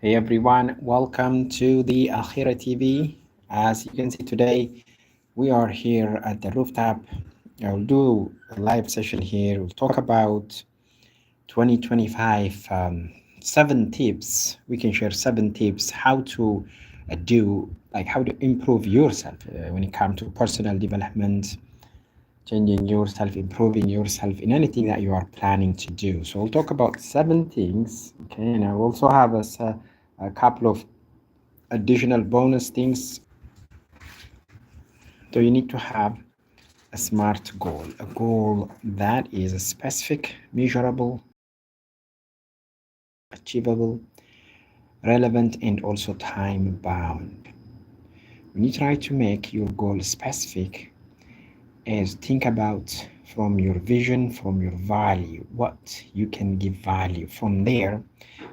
Hey everyone, welcome to the Akhirah TV. As you can see today, we are here at the rooftop. I'll do a live session here. We'll talk about 2025, 7 tips. We can share 7 tips how to how to improve yourself when it comes to personal development, changing yourself, improving yourself in anything that you are planning to do. So we'll talk about 7 things, okay? And I also have a couple of additional bonus things. So you need to have a SMART goal, a goal that is specific, measurable, achievable, relevant, and also time bound. When you try to make your goal specific, is think about from your vision, from your value, what you can give value. From there,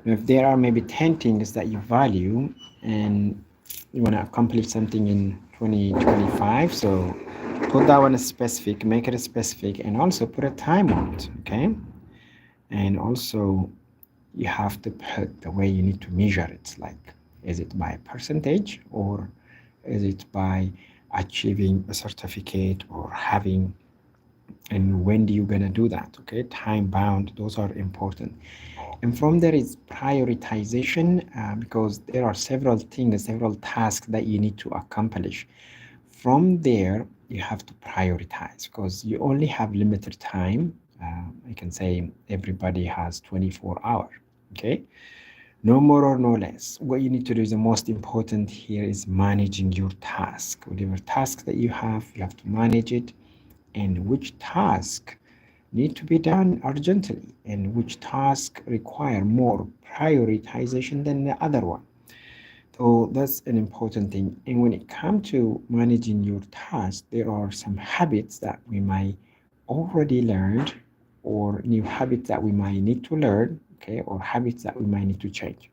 if there are maybe 10 things that you value and you want to accomplish something in 2025, so put that one specific, make it specific, and also put a time on it, okay? And also you have to put the way you need to measure it, like is it by percentage or is it by achieving a certificate or having, and when do you gonna do that, okay? Time bound, those are important. And from there is prioritization, because there are several things, several tasks that you need to accomplish. From there you have to prioritize because you only have limited time. I can say everybody has 24 hours, okay? No more or no less. What you need to do is the most important here is managing your task. Whatever task that you have to manage it, and which task need to be done urgently and which task require more prioritization than the other one. So that's an important thing. And when it comes to managing your task, there are some habits that we might already learned or new habits that we might need to learn, okay, or habits that we might need to change.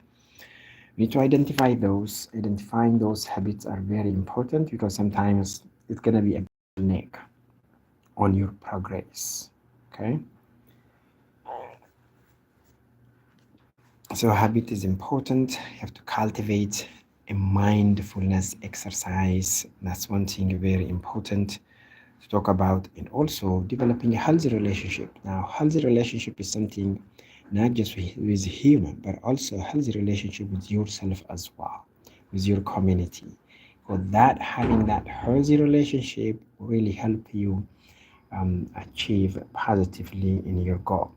We need to identify those. Identifying those habits are very important because sometimes it's going to be a bottleneck on your progress, okay? So habit is important. You have to cultivate a mindfulness exercise. That's one thing very important to talk about. And also developing a healthy relationship. Now, healthy relationship is something not just with human, but also a healthy relationship with yourself as well, with your community. So that having that healthy relationship really help you achieve positively in your goal.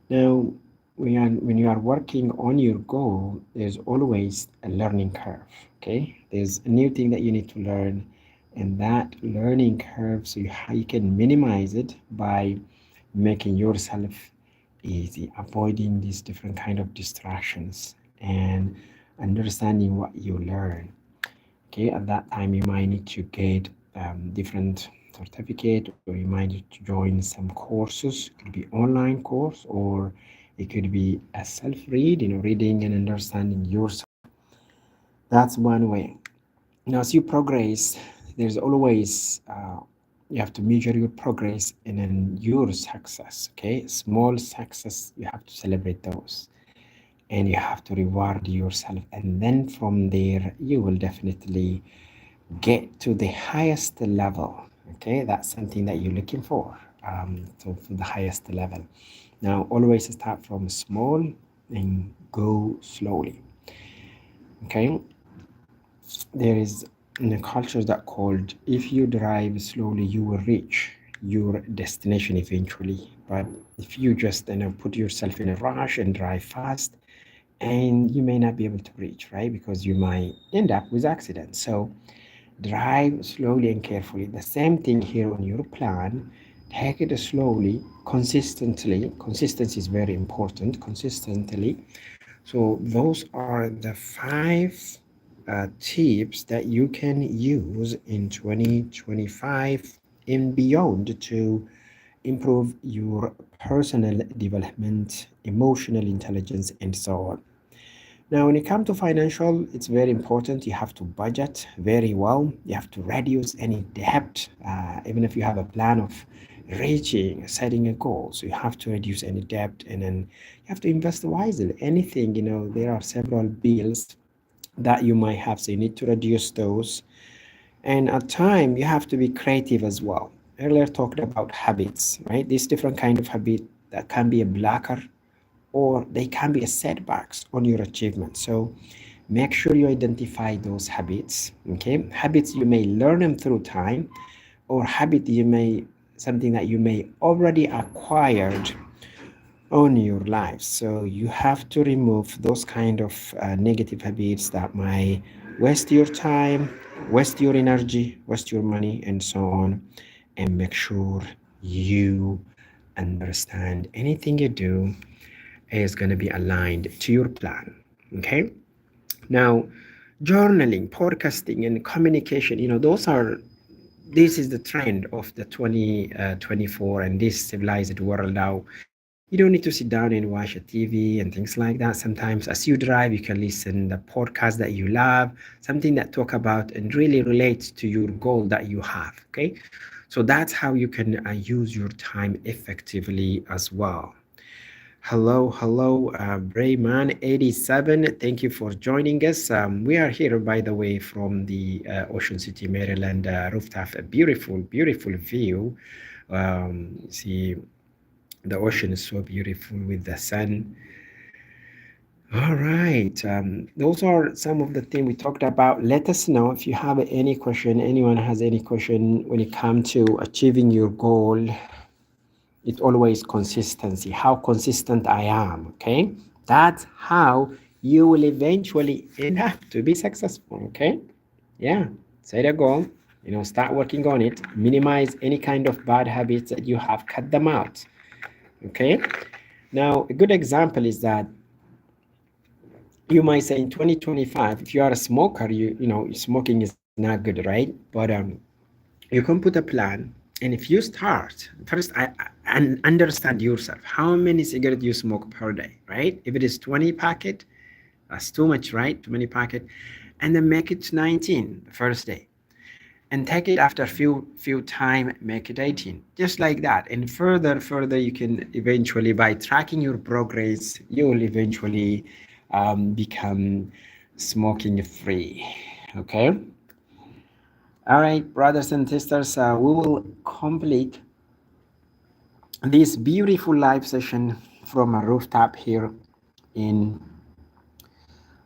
Now, when you are working on your goal, there's always a learning curve, okay? There's a new thing that you need to learn, and that learning curve, so you can minimize it by making yourself easy, avoiding these different kind of distractions and understanding what you learn. Okay, at that time you might need to get different certificate, or you might need to join some courses. It could be online course, or it could be a self-read, reading and understanding yourself. That's one way. Now, as you progress, there's always you have to measure your progress and then your success, okay? Small success, you have to celebrate those and you have to reward yourself. And then from there, you will definitely get to the highest level, okay? That's something that you're looking for, so for the highest level. Now, always start from small and go slowly, okay? There is in a culture that called, if you drive slowly, you will reach your destination eventually. But if you just put yourself in a rush and drive fast, and you may not be able to reach, right? Because you might end up with accidents. So drive slowly and carefully. The same thing here on your plan. Take it slowly, consistently. Consistency is very important. Consistently. So those are the 5 tips that you can use in 2025 and beyond to improve your personal development, emotional intelligence, and so on. Now, when it comes to financial, it's very important. You have to budget very well. You have to reduce any debt. Even if you have a plan of reaching, setting a goal. So you have to reduce any debt, and then you have to invest wisely. Anything, there are several bills that you might have, so you need to reduce those. And at time, you have to be creative as well. Earlier talked about habits, right? These different kind of habit that can be a blocker, or they can be a setbacks on your achievement. So make sure you identify those habits. Okay, habits you may learn them through time, or habit something that you may already acquired on your life. So you have to remove those kind of negative habits that might waste your time, waste your energy, waste your money, and so on. And make sure you understand anything you do is going to be aligned to your plan. Okay. Now, journaling, podcasting, and communication, this is the trend of the 2024 and this civilized world now. You don't need to sit down and watch a TV and things like that. Sometimes as you drive, you can listen the podcast that you love, something that talk about and really relates to your goal that you have. Okay. So that's how you can use your time effectively as well. Hello, Brayman87. Thank you for joining us. We are here, by the way, from the Ocean City, Maryland rooftop. A beautiful, beautiful view. See, the ocean is so beautiful with the sun. All right. Those are some of the things we talked about. Let us know if you have any question. Anyone has any question when it comes to achieving your goal. It's always consistency, how consistent I am, okay? That's how you will eventually end up to be successful, okay? Yeah, set a goal, start working on it, minimize any kind of bad habits that you have, cut them out, okay? Now, a good example is that you might say in 2025, if you are a smoker, smoking is not good, right? But you can put a plan, and if you start first, and understand yourself, how many cigarettes you smoke per day, right? If it is 20 packet, that's too much, right? Too many packet, and then make it 19 the first day, and take it after few time, make it 18, just like that. And further, you can eventually, by tracking your progress, you will eventually become smoking free, okay? All right, brothers and sisters, we will complete this beautiful live session from a rooftop here in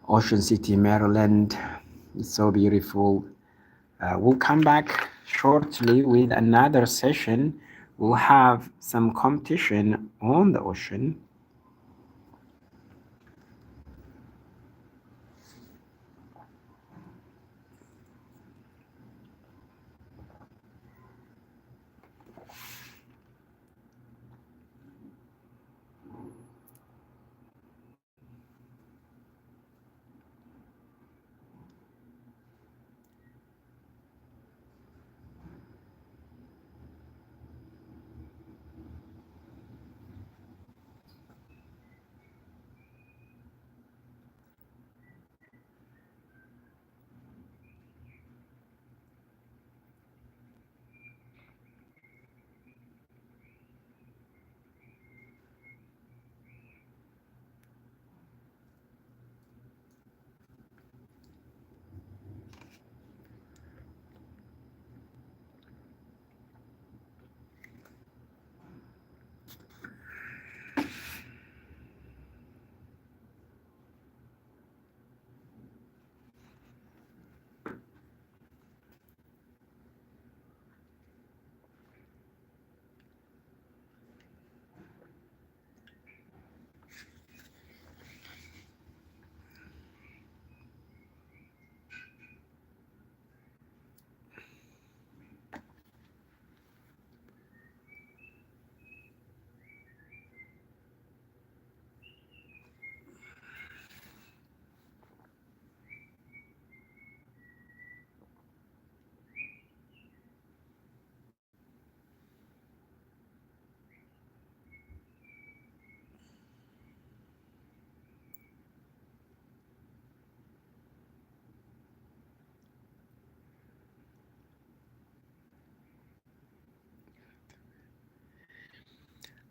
Ocean City, Maryland. It's so beautiful. We'll come back shortly with another session. We'll have some competition on the ocean.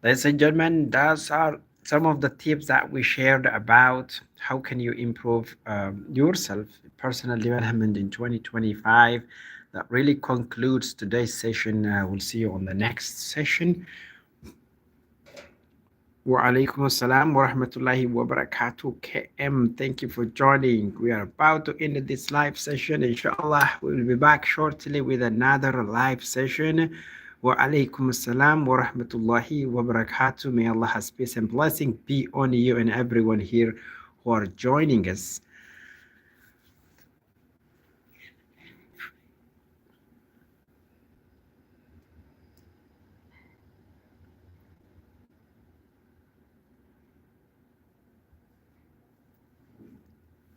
Ladies and gentlemen, those are some of the tips that we shared about how can you improve yourself, personal development in 2025. That really concludes today's session. We'll see you on the next session. Alaikum, Assalamu, Worahmetulahi, Woberekatuh. KM, thank you for joining. We are about to end this live session. Inshallah, we will be back shortly with another live session. Alaikum, Assalam, Warahmatullahi, Wabarakatuh. May Allah's peace and blessing be on you and everyone here who are joining us.